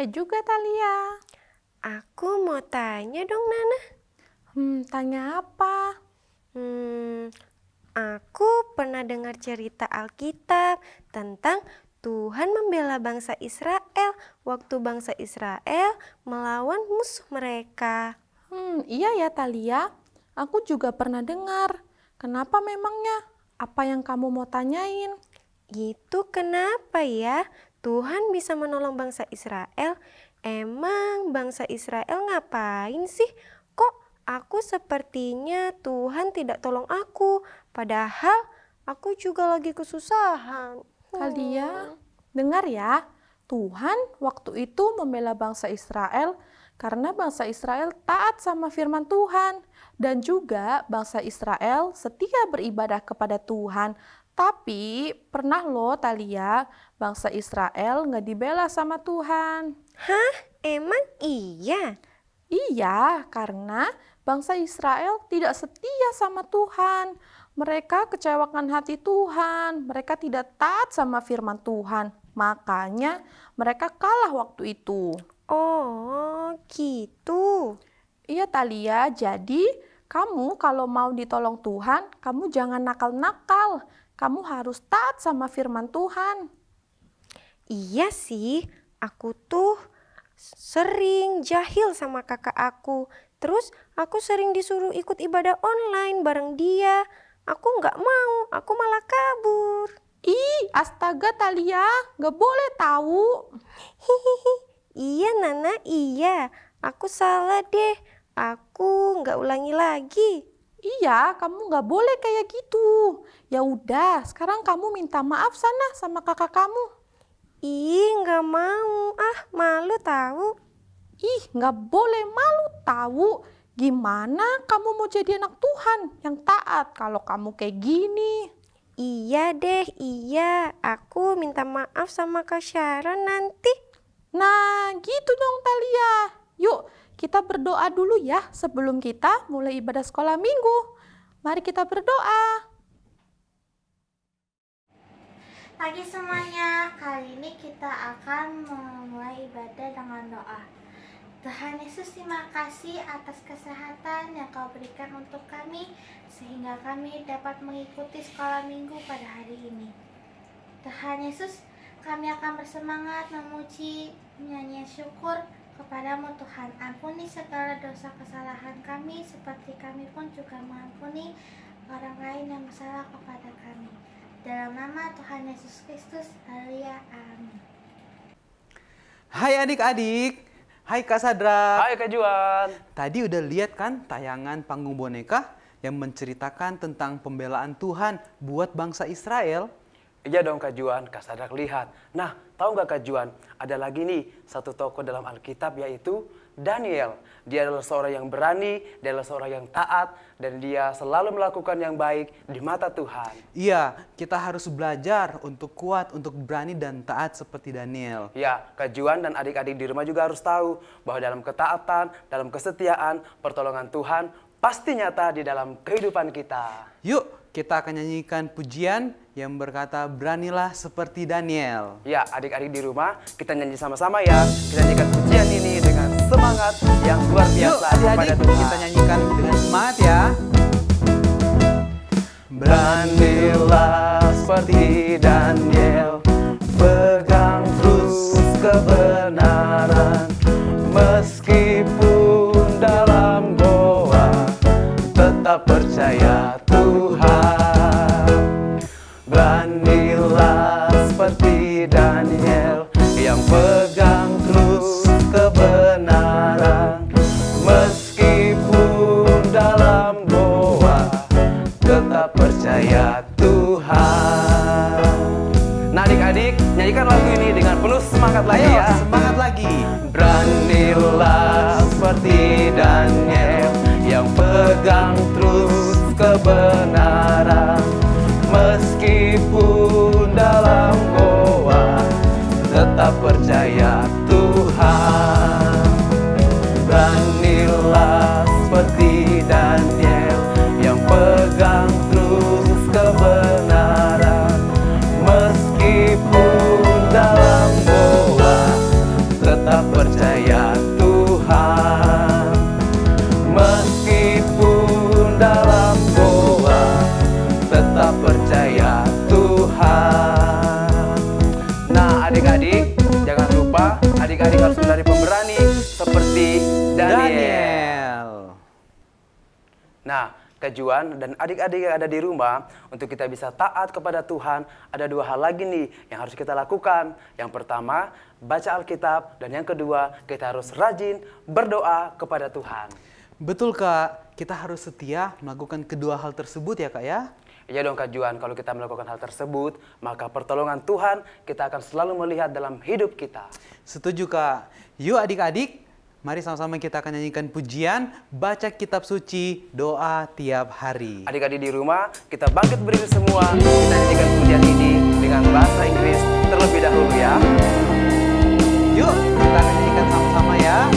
Hai juga Talia. Aku mau tanya dong, Nana. Tanya apa? Aku pernah dengar cerita Alkitab tentang Tuhan membela bangsa Israel waktu bangsa Israel melawan musuh mereka. Iya ya Talia, aku juga pernah dengar. Kenapa memangnya? Apa yang kamu mau tanyain? Itu kenapa ya Tuhan bisa menolong bangsa Israel? Emang bangsa Israel ngapain sih? Kok aku sepertinya Tuhan tidak tolong aku, padahal aku juga lagi kesusahan. Talia, dengar ya, Tuhan waktu itu membela bangsa Israel karena bangsa Israel taat sama firman Tuhan. Dan juga bangsa Israel setia beribadah kepada Tuhan. Tapi pernah loh Talia, bangsa Israel nggak dibela sama Tuhan. Hah? Emang iya? Iya, karena bangsa Israel tidak setia sama Tuhan. Mereka kecewakan hati Tuhan. Mereka tidak taat sama firman Tuhan. Makanya mereka kalah waktu itu. Oh, gitu. Iya Talia, jadi kamu kalau mau ditolong Tuhan, kamu jangan nakal-nakal. Kamu harus taat sama firman Tuhan. Iya sih, aku tuh sering jahil sama kakak aku. Terus aku sering disuruh ikut ibadah online bareng dia. Aku nggak mau, aku malah kabur. Ih, astaga Talia, nggak boleh tahu. Hihihi, iya Nana, iya. Aku salah deh. Aku nggak ulangi lagi. Iya, kamu nggak boleh kayak gitu. Ya udah, sekarang kamu minta maaf sana sama kakak kamu. Ih, nggak mau. Ah, malu tahu. Ih, nggak boleh malu tahu. Gimana kamu mau jadi anak Tuhan yang taat kalau kamu kayak gini? Iya deh, iya. Aku minta maaf sama Kak Sharon nanti. Nah, gitu dong Talia. Yuk, kita berdoa dulu ya sebelum kita mulai ibadah sekolah minggu. Mari kita berdoa. Pagi semuanya, kali ini kita akan memulai ibadah dengan doa. Tuhan Yesus, terima kasih atas kesehatan yang Kau berikan untuk kami, sehingga kami dapat mengikuti sekolah minggu pada hari ini. Tuhan Yesus, kami akan bersemangat memuji, menyanyi syukur kepadamu Tuhan. Ampuni segala dosa kesalahan kami, seperti kami pun juga mengampuni orang lain yang bersalah kepada kami. Dalam nama Tuhan Yesus Kristus, haleluya, amin. Hai adik-adik, hai Kak Sadra. Hai Kak Juan. Tadi udah lihat kan tayangan panggung boneka yang menceritakan tentang pembelaan Tuhan buat bangsa Israel? Iya dong Kak Juan, Kak Sadrak lihat. Nah, tahu nggak Kak Juan, ada lagi nih satu tokoh dalam Alkitab yaitu Daniel. Dia adalah seorang yang berani, dia adalah seorang yang taat, dan dia selalu melakukan yang baik di mata Tuhan. Iya, kita harus belajar untuk kuat, untuk berani dan taat seperti Daniel. Ya, Kak Juan dan adik-adik di rumah juga harus tahu bahwa dalam ketaatan, dalam kesetiaan, pertolongan Tuhan pasti nyata di dalam kehidupan kita. Yuk, kita akan nyanyikan pujian yang berkata beranilah seperti Daniel. Ya, adik-adik di rumah, kita nyanyi sama-sama ya. Kita nyanyikan pujian ini dengan semangat yang luar Yuk, biasa kepada adik-adik, Tuhan. kita nyanyikan dengan semangat ya. Beranilah seperti Daniel, pegang terus kebenaran, meskipun dalam goa, tetap percaya Tuhan. Beranilah seperti Daniel, yang pegang terus kebenaran, meskipun dalam goa, tetap percaya Tuhan. Nah adik-adik, nyanyikan lagu ini dengan penuh semangat lagi Ayo, ya. semangat lagi. Beranilah seperti Daniel, yang pegang terus kebenaran, meskipun dalam goa, tetap percaya Tuhan. Beranilah seperti Daniel, yang pegang terus kebenaran, meskipun dalam goa, tetap Kak Juan dan adik-adik yang ada di rumah, untuk kita bisa taat kepada Tuhan, ada 2 hal lagi nih yang harus kita lakukan. Yang pertama, baca Alkitab, dan yang kedua, kita harus rajin berdoa kepada Tuhan. Betul Kak, kita harus setia melakukan kedua hal tersebut ya Kak ya. Iya dong Kak Juan, kalau kita melakukan hal tersebut, maka pertolongan Tuhan kita akan selalu melihat dalam hidup kita. Setuju Kak. Yuk adik-adik, mari sama-sama kita akan nyanyikan pujian, baca kitab suci, doa tiap hari. Adik-adik di rumah, kita bangkit berdiri semua, kita nyanyikan pujian ini dengan bahasa Inggris terlebih dahulu ya. Yuk, kita akan nyanyikan sama-sama ya.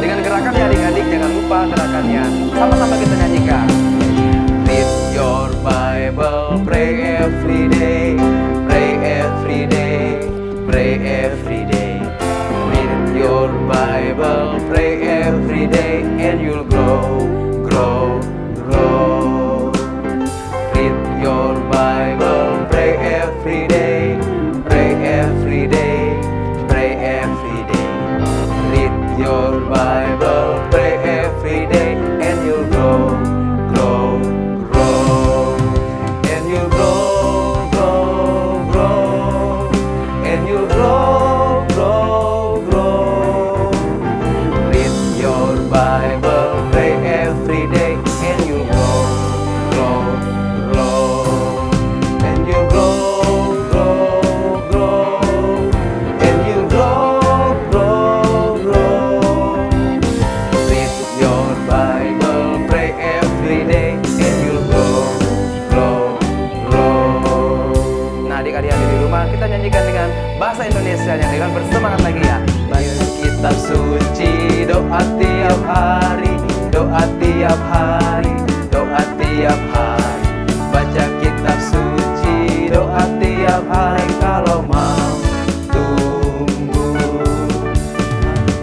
Dengan gerakannya adik-adik, jangan lupa gerakannya. Sama-sama kita nyanyikan. Read your Bible, pray every day, pray every day, pray every day. Read your Bible, pray every day, and you'll grow, grow, grow. Read your Bible, pray every day, pray every day, pray every day. Read your Bible, pray every day, and you'll grow, grow, grow. And you'll grow, grow, grow. And you'll grow, grow, grow. Read your Bible, pray every day, and you'll grow, grow, grow. And you'll grow, grow, grow. And you'll grow, grow, grow. Read your Bible, pray every day, and you'll grow, grow, grow. Nah, adik-adik yang ada di rumah, kita nyanyikan dengan bahasa Indonesia yang dengan bersemangat lagi ya. Baca kitab suci, doa tiap hari, doa tiap hari, doa tiap hari. Baca kitab suci, doa tiap hari kalau mau tumbuh.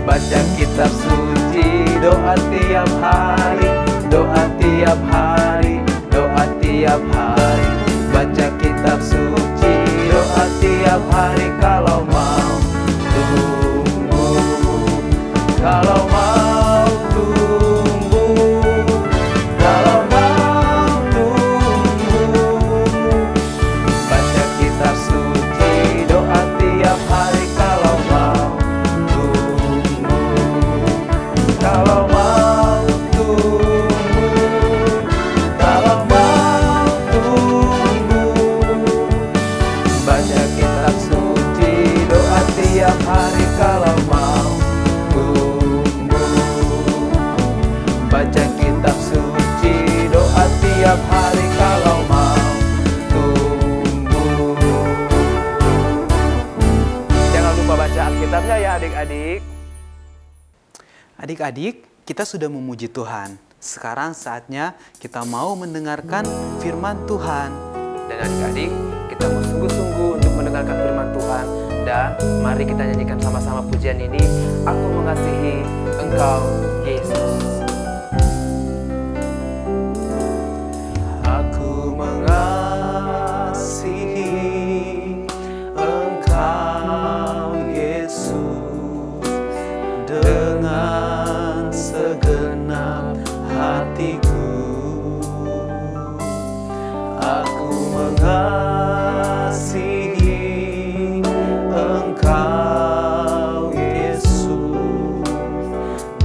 Baca kitab suci, doa tiap hari, doa tiap hari, doa tiap hari. Baca kitab suci, doa tiap hari kalau mau tumbuh. Kalau mau tumbuh, kalau mau tumbuh. Baca kitab suci, doa tiap hari kalau mau tumbuh. Kalau mau tumbuh, kalau mau tumbuh. Baca kitab suci, doa tiap hari kalau mau tumbuh. Baca kitab suci, doa tiap hari kalau mau tumbuh. Jangan lupa baca Alkitabnya ya adik-adik. Adik-adik, kita sudah memuji Tuhan. Sekarang saatnya kita mau mendengarkan firman Tuhan. Dan adik-adik, kita mau sungguh-sungguh untuk mendengarkan firman Tuhan. Dan mari kita nyanyikan sama-sama pujian ini. Aku mengasihi Engkau, Yesus. Aku mengasihi Engkau, Yesus, dengan segenap hatiku. Aku mengasihi Engkau, Yesus,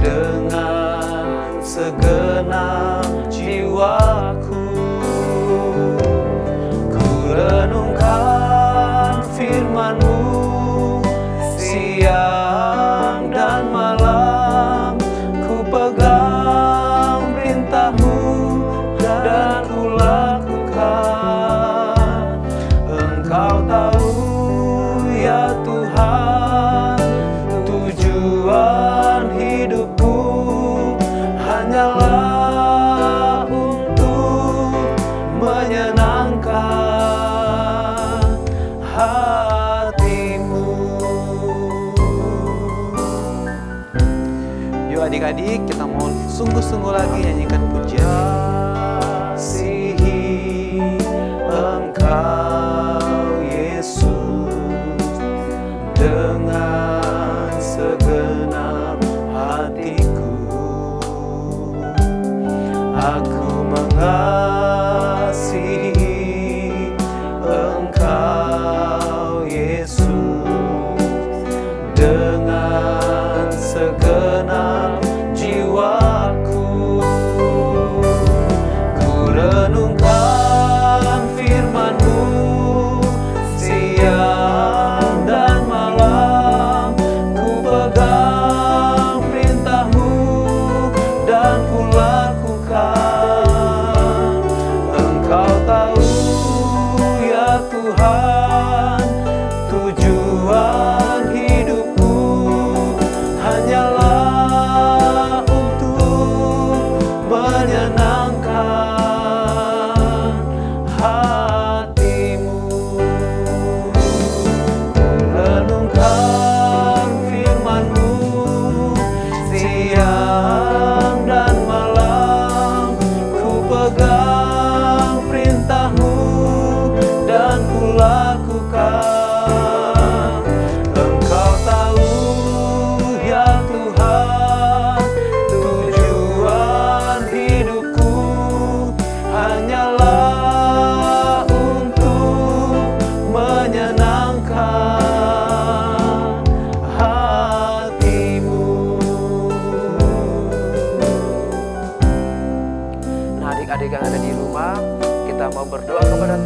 dengan segenap jiwaku. Ku renungkan firman-Mu siang dan malam. Ku pegang perintah-Mu dan ku lakukan. Engkau tahu ya Tuhan, tujuan hidupku hanyalah untuk menyenangkan hati-Mu. Yuk adik-adik, kita mau sungguh-sungguh lagi nyanyikan pujian. Kasihi Engkau, Yesus, dengan segenap hatiku.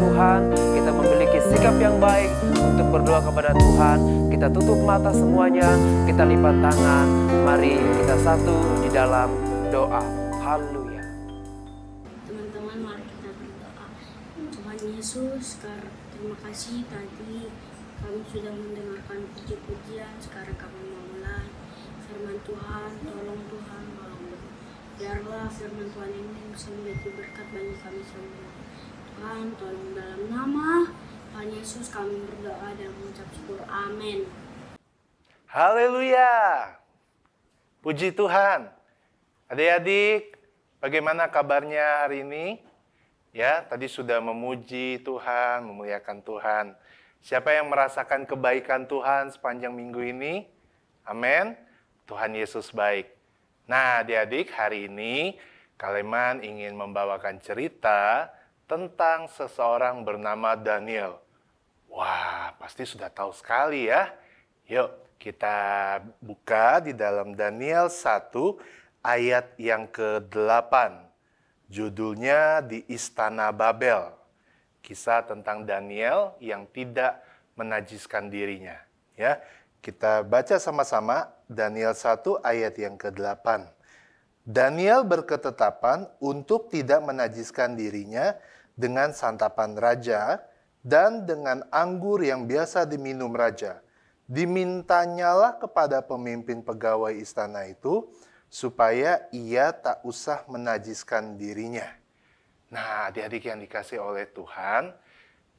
Tuhan, kita memiliki sikap yang baik untuk berdoa kepada Tuhan. Kita tutup mata semuanya, kita lipat tangan. Mari kita satu di dalam doa. Haleluya. Teman-teman, mari kita berdoa. Tuhan Yesus, terima kasih tadi kami sudah mendengarkan puji-pujian. Sekarang kami mau mulai firman Tuhan. Tolong Tuhan, biarlah firman Tuhan ini bisa menjadi berkat bagi kami semua. Tuhan, tolong dalam nama Tuhan Yesus kami berdoa dan mengucap syukur. Amin. Haleluya. Puji Tuhan. Adik-adik, bagaimana kabarnya hari ini? Ya, tadi sudah memuji Tuhan, memuliakan Tuhan. Siapa yang merasakan kebaikan Tuhan sepanjang minggu ini? Amin. Tuhan Yesus baik. Nah, adik-adik, hari ini Kaleman ingin membawakan cerita tentang seseorang bernama Daniel. Wah, pasti sudah tahu sekali ya. Yuk, kita buka di dalam Daniel 1 ayat yang ke-8. Judulnya di Istana Babel. Kisah tentang Daniel yang tidak menajiskan dirinya. Ya, kita baca sama-sama Daniel 1 ayat yang ke-8. Daniel berketetapan untuk tidak menajiskan dirinya dengan santapan raja dan dengan anggur yang biasa diminum raja. Dimintanyalah kepada pemimpin pegawai istana itu supaya ia tak usah menajiskan dirinya. Nah, adik-adik yang dikasih oleh Tuhan,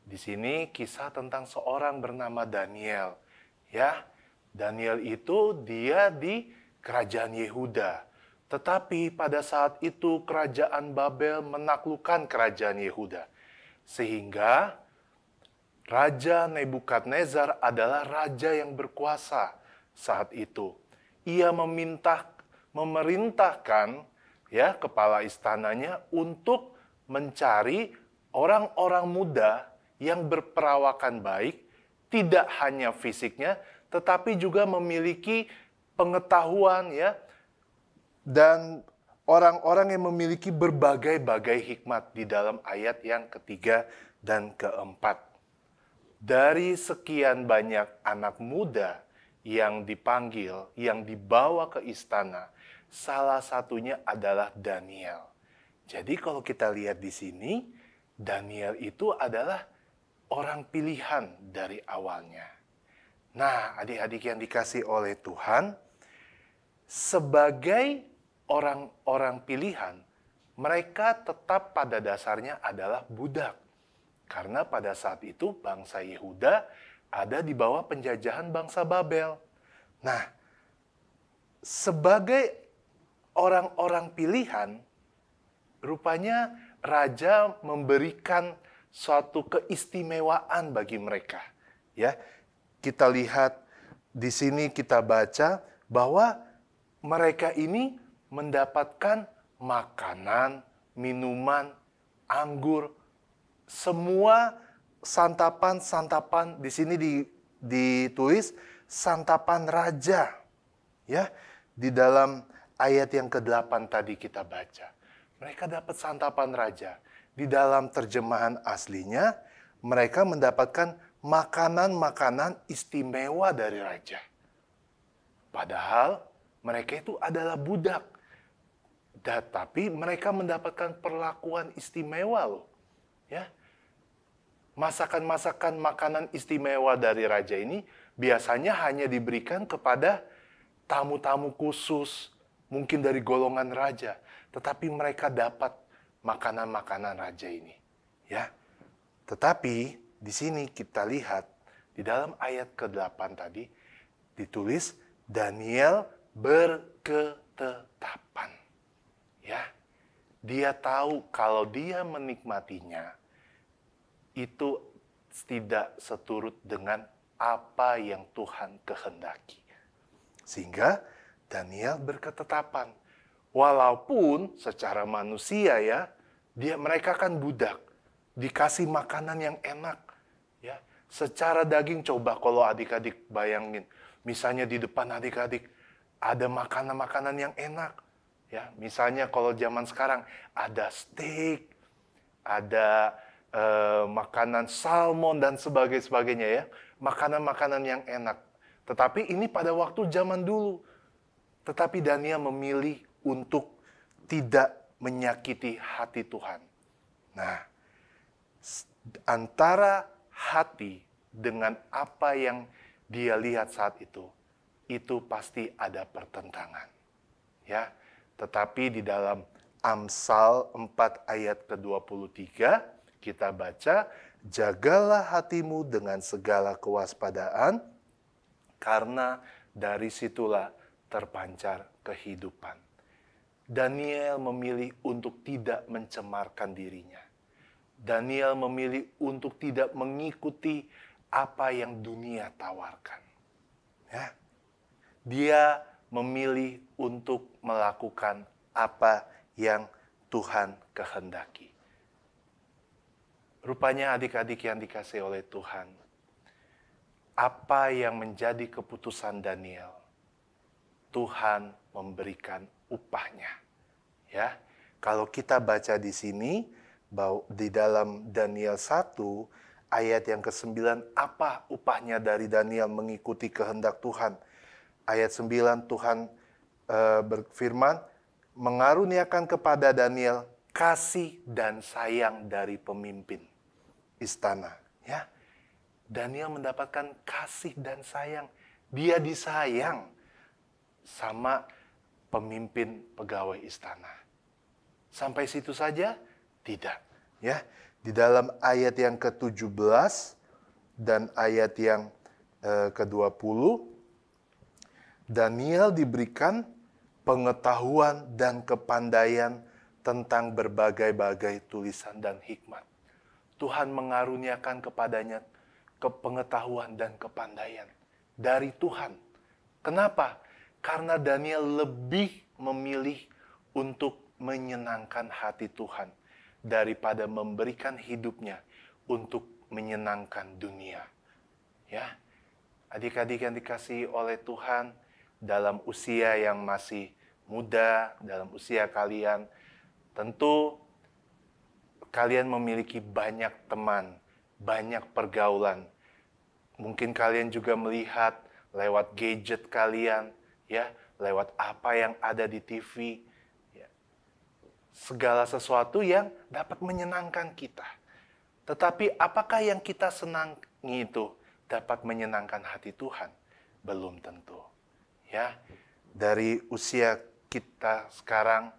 di sini kisah tentang seorang bernama Daniel. Ya, Daniel itu dia di kerajaan Yehuda. Tetapi pada saat itu kerajaan Babel menaklukkan kerajaan Yehuda. Sehingga Raja Nebukadnezar adalah raja yang berkuasa saat itu. Ia memerintahkan ya kepala istananya untuk mencari orang-orang muda yang berperawakan baik, tidak hanya fisiknya, tetapi juga memiliki pengetahuan ya, dan orang-orang yang memiliki berbagai-bagai hikmat di dalam ayat yang ketiga dan keempat. Dari sekian banyak anak muda yang dipanggil, yang dibawa ke istana, salah satunya adalah Daniel. Jadi kalau kita lihat di sini, Daniel itu adalah orang pilihan dari awalnya. Nah, adik-adik yang dikasih oleh Tuhan, sebagai orang-orang pilihan, mereka tetap pada dasarnya adalah budak. Karena pada saat itu bangsa Yehuda ada di bawah penjajahan bangsa Babel. Nah, sebagai orang-orang pilihan, rupanya raja memberikan suatu keistimewaan bagi mereka. Ya, kita lihat di sini, kita baca bahwa mereka ini mendapatkan makanan, minuman, anggur, semua santapan-santapan. Di sini ditulis santapan raja. Ya, di dalam ayat yang ke-8 tadi kita baca. Mereka dapat santapan raja. Di dalam terjemahan aslinya, mereka mendapatkan makanan-makanan istimewa dari raja. Padahal mereka itu adalah budak. Tapi mereka mendapatkan perlakuan istimewa loh. Ya. Masakan-masakan makanan istimewa dari raja ini biasanya hanya diberikan kepada tamu-tamu khusus, mungkin dari golongan raja. Tetapi mereka dapat makanan-makanan raja ini. Ya. Tetapi di sini kita lihat di dalam ayat ke-8 tadi ditulis Daniel berketetapan. Ya. Dia tahu kalau dia menikmatinya itu tidak seturut dengan apa yang Tuhan kehendaki. Sehingga Daniel berketetapan. Walaupun secara manusia ya, mereka kan budak, dikasih makanan yang enak. Ya, secara daging coba kalau adik-adik bayangin, misalnya di depan adik-adik ada makanan-makanan yang enak. Ya, misalnya kalau zaman sekarang ada steak, ada makanan salmon dan sebagainya ya. Makanan-makanan yang enak. Tetapi ini pada waktu zaman dulu. Tetapi Daniel memilih untuk tidak menyakiti hati Tuhan. Nah, antara hati dengan apa yang dia lihat saat itu pasti ada pertentangan. Ya, tetapi di dalam Amsal 4 ayat ke-23 kita baca, jagalah hatimu dengan segala kewaspadaan, karena dari situlah terpancar kehidupan. Daniel memilih untuk tidak mencemarkan dirinya. Daniel memilih untuk tidak mengikuti apa yang dunia tawarkan. Ya. Dia memilih untuk melakukan apa yang Tuhan kehendaki. Rupanya adik-adik yang dikasihi oleh Tuhan, apa yang menjadi keputusan Daniel, Tuhan memberikan upahnya. Ya, kalau kita baca di sini, di dalam Daniel 1, ayat yang ke-9, apa upahnya dari Daniel mengikuti kehendak Tuhan? Ayat 9 Tuhan berfirman, mengaruniakan kepada Daniel kasih dan sayang dari pemimpin istana. Ya, Daniel mendapatkan kasih dan sayang. Dia disayang sama pemimpin pegawai istana. Sampai situ saja? Tidak. Ya, di dalam ayat yang ke-17 dan ayat yang ke-20, Daniel diberikan pengetahuan dan kepandaian tentang berbagai-bagai tulisan dan hikmat. Tuhan mengaruniakan kepadanya pengetahuan dan kepandaian dari Tuhan. Kenapa? Karena Daniel lebih memilih untuk menyenangkan hati Tuhan daripada memberikan hidupnya untuk menyenangkan dunia. Ya, adik-adik yang dikasihi oleh Tuhan, dalam usia yang masih muda, dalam usia kalian, tentu kalian memiliki banyak teman, banyak pergaulan. Mungkin kalian juga melihat lewat gadget kalian, ya, lewat apa yang ada di TV, ya. Segala sesuatu yang dapat menyenangkan kita. Tetapi apakah yang kita senangi itu dapat menyenangkan hati Tuhan? Belum tentu. Ya, dari usia kita sekarang,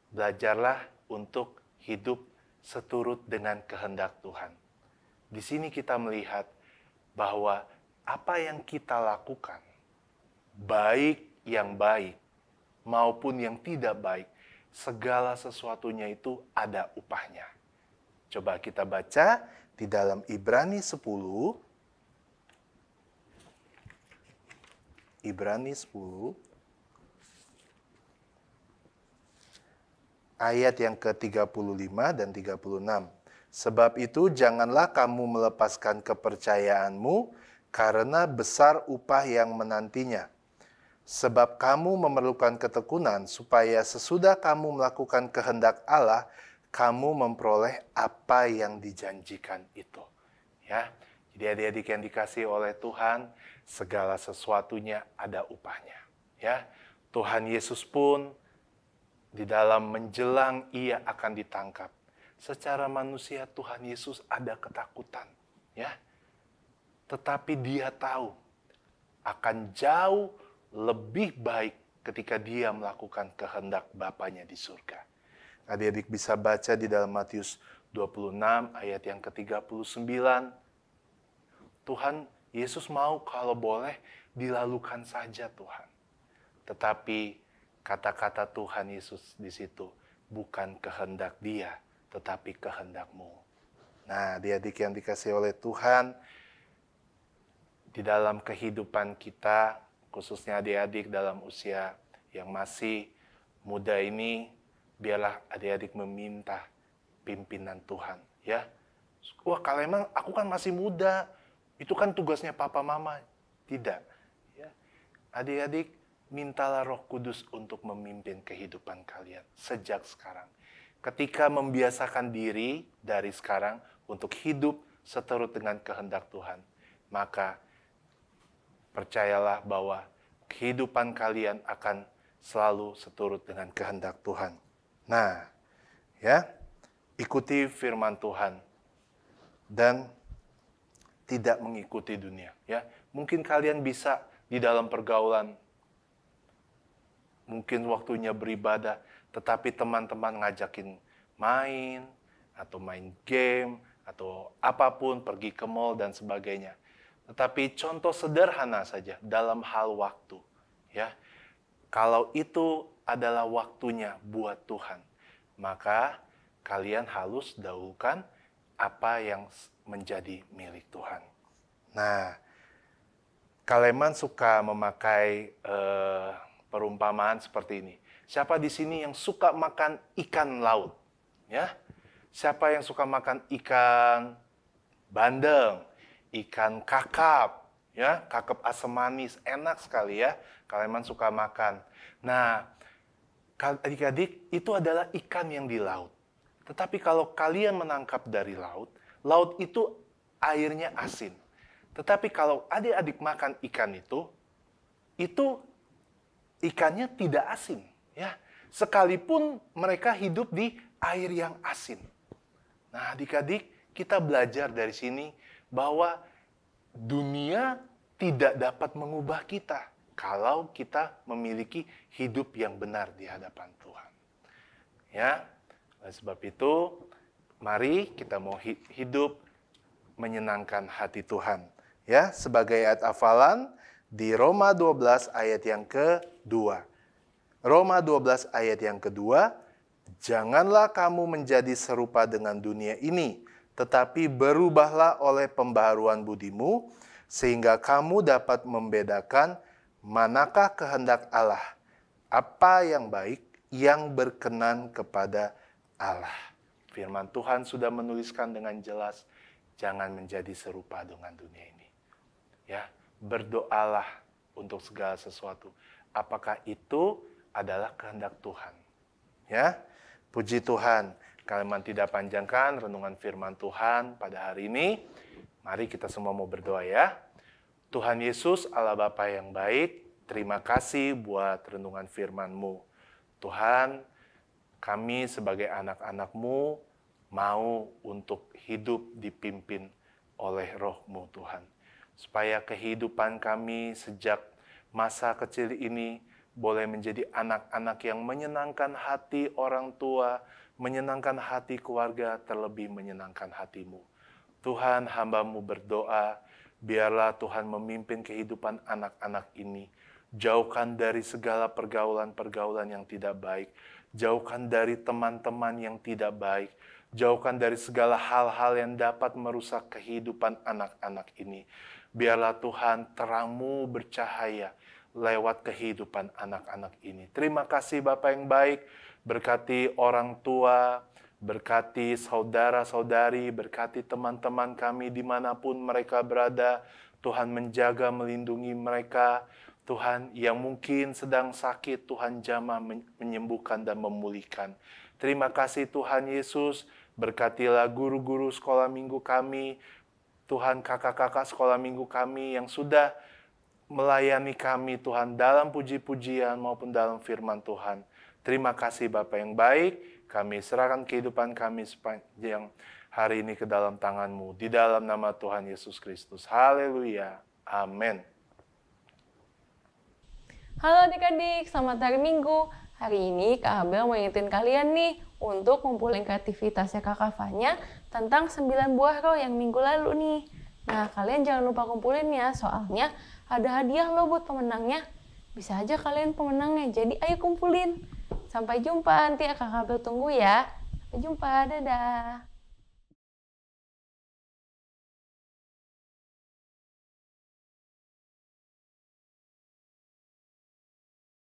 belajarlah untuk hidup seturut dengan kehendak Tuhan. Di sini kita melihat bahwa apa yang kita lakukan, baik yang baik maupun yang tidak baik, segala sesuatunya itu ada upahnya. Coba kita baca di dalam Ibrani 10. Ibrani 10 ayat yang ke-35 dan 36. Sebab itu janganlah kamu melepaskan kepercayaanmu, karena besar upah yang menantinya. Sebab kamu memerlukan ketekunan, supaya sesudah kamu melakukan kehendak Allah, kamu memperoleh apa yang dijanjikan itu. Ya, jadi adik-adik yang dikasihi oleh Tuhan, segala sesuatunya ada upahnya. Ya, Tuhan Yesus pun di dalam menjelang ia akan ditangkap, secara manusia Tuhan Yesus ada ketakutan, ya. Tetapi dia tahu akan jauh lebih baik ketika dia melakukan kehendak Bapanya di surga. Adik-adik bisa baca di dalam Matius 26 ayat yang ke-39. Tuhan Yesus mau kalau boleh dilalukan saja Tuhan. Tetapi kata-kata Tuhan Yesus di situ, bukan kehendak dia, tetapi kehendakmu. Nah, adik-adik yang dikasihi oleh Tuhan, di dalam kehidupan kita, khususnya adik-adik dalam usia yang masih muda ini, biarlah adik-adik meminta pimpinan Tuhan. Ya, wah kalau emang aku kan masih muda, itu kan tugasnya papa mama. Tidak. Ya. Adik-adik, mintalah Roh Kudus untuk memimpin kehidupan kalian sejak sekarang. Ketika membiasakan diri dari sekarang untuk hidup seturut dengan kehendak Tuhan, maka percayalah bahwa kehidupan kalian akan selalu seturut dengan kehendak Tuhan. Nah, ya, ikuti firman Tuhan dan tidak mengikuti dunia. Ya, mungkin kalian bisa di dalam pergaulan, mungkin waktunya beribadah, tetapi teman-teman ngajakin main atau main game atau apapun, pergi ke mall dan sebagainya. Tetapi contoh sederhana saja dalam hal waktu, ya. Kalau itu adalah waktunya buat Tuhan, maka kalian harus dahulukan apa yang menjadi milik Tuhan. Nah, Kaleman suka memakai perumpamaan seperti ini. Siapa di sini yang suka makan ikan laut? Ya, siapa yang suka makan ikan bandeng, ikan kakap, ya, kakap asam manis, enak sekali ya. Kaleman suka makan. Nah, adik-adik, itu adalah ikan yang di laut. Tetapi kalau kalian menangkap dari laut, laut itu airnya asin. Tetapi kalau adik-adik makan ikan itu ikannya tidak asin, ya. Sekalipun mereka hidup di air yang asin. Nah, adik-adik, kita belajar dari sini bahwa dunia tidak dapat mengubah kita kalau kita memiliki hidup yang benar di hadapan Tuhan. Ya, oleh sebab itu, mari kita mau hidup menyenangkan hati Tuhan. Ya, sebagai ayat hafalan di Roma 12 ayat yang kedua. Roma 12 ayat yang kedua, janganlah kamu menjadi serupa dengan dunia ini, tetapi berubahlah oleh pembaharuan budimu, sehingga kamu dapat membedakan manakah kehendak Allah, apa yang baik, yang berkenan kepada Allah. Firman Tuhan sudah menuliskan dengan jelas, jangan menjadi serupa dengan dunia ini. Ya, berdoalah untuk segala sesuatu. Apakah itu adalah kehendak Tuhan? Ya, puji Tuhan. Kalian tidak panjangkan renungan firman Tuhan pada hari ini. Mari kita semua mau berdoa ya. Tuhan Yesus, Allah Bapa yang baik, terima kasih buat renungan firman-Mu. Tuhan, kami sebagai anak-anak-Mu mau untuk hidup dipimpin oleh Roh-Mu Tuhan. Supaya kehidupan kami sejak masa kecil ini boleh menjadi anak-anak yang menyenangkan hati orang tua, menyenangkan hati keluarga, terlebih menyenangkan hati-Mu. Tuhan, hamba-Mu berdoa, biarlah Tuhan memimpin kehidupan anak-anak ini. Jauhkan dari segala pergaulan-pergaulan yang tidak baik. Jauhkan dari teman-teman yang tidak baik. Jauhkan dari segala hal-hal yang dapat merusak kehidupan anak-anak ini. Biarlah Tuhan terang-Mu bercahaya lewat kehidupan anak-anak ini. Terima kasih Bapa yang baik, berkati orang tua, berkati saudara-saudari, berkati teman-teman kami dimanapun mereka berada. Tuhan menjaga, melindungi mereka. Tuhan yang mungkin sedang sakit, Tuhan jamah menyembuhkan dan memulihkan. Terima kasih Tuhan Yesus, berkatilah guru-guru sekolah minggu kami, Tuhan kakak-kakak sekolah minggu kami yang sudah melayani kami Tuhan dalam puji-pujian maupun dalam firman Tuhan. Terima kasih Bapa yang baik, kami serahkan kehidupan kami sepanjang hari ini ke dalam tangan-Mu. Di dalam nama Tuhan Yesus Kristus. Haleluya. Amin. Halo adik-adik, selamat hari Minggu. Hari ini Kak Abel mau ingetin kalian nih untuk ngumpulin kreativitasnya Kakak Fanya tentang 9 buah roh yang minggu lalu nih. Nah, kalian jangan lupa kumpulin ya, soalnya ada hadiah loh buat pemenangnya. Bisa aja kalian pemenangnya, jadi ayo kumpulin. Sampai jumpa, nanti Kakak Abel tunggu ya. Sampai jumpa, dadah.